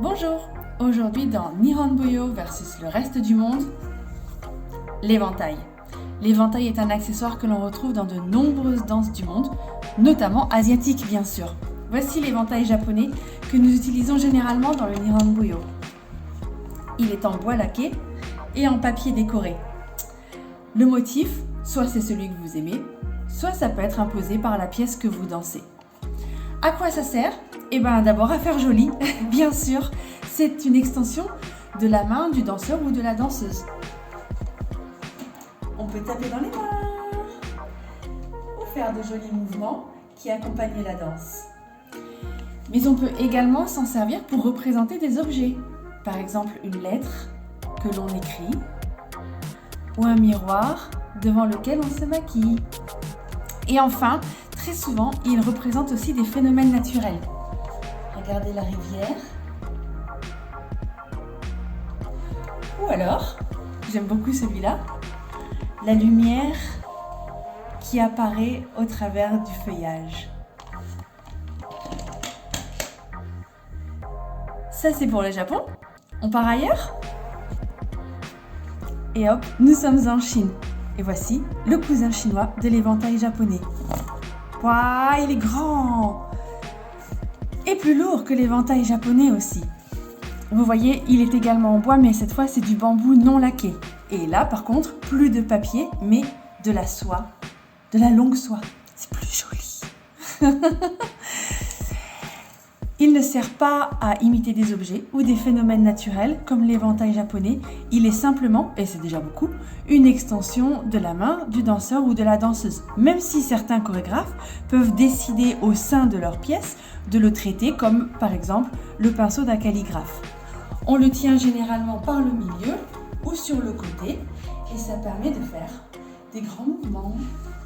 Bonjour! Aujourd'hui dans Nihonbuyo versus le reste du monde, l'éventail. L'éventail est un accessoire que l'on retrouve dans de nombreuses danses du monde, notamment asiatiques bien sûr. Voici l'éventail japonais que nous utilisons généralement dans le Nihonbuyo. Il est en bois laqué et en papier décoré. Le motif, soit c'est celui que vous aimez, soit ça peut être imposé par la pièce que vous dansez. À quoi ça sert? Eh bien d'abord à faire joli, bien sûr, c'est une extension de la main du danseur ou de la danseuse. On peut taper dans les mains ou faire de jolis mouvements qui accompagnent la danse. Mais on peut également s'en servir pour représenter des objets, par exemple une lettre que l'on écrit ou un miroir devant lequel on se maquille. Et enfin, très souvent, il représente aussi des phénomènes naturels. Regardez la rivière. Ou alors, j'aime beaucoup celui-là, la lumière qui apparaît au travers du feuillage. Ça, c'est pour le Japon. On part ailleurs? Et hop, nous sommes en Chine. Et voici le cousin chinois de l'éventail japonais. Waouh, il est grand! Et plus lourd que l'éventail japonais aussi. Vous voyez, il est également en bois, mais cette fois c'est du bambou non laqué. Et là, par contre, plus de papier, mais de la soie, de la longue soie. C'est plus joli. Il ne sert pas à imiter des objets ou des phénomènes naturels comme l'éventail japonais. Il est simplement, et c'est déjà beaucoup, une extension de la main du danseur ou de la danseuse. Même si certains chorégraphes peuvent décider au sein de leur pièce de le traiter comme par exemple le pinceau d'un calligraphe. On le tient généralement par le milieu ou sur le côté et ça permet de faire des grands mouvements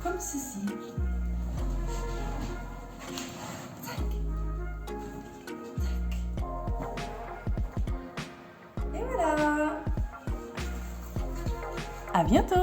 comme ceci. À bientôt!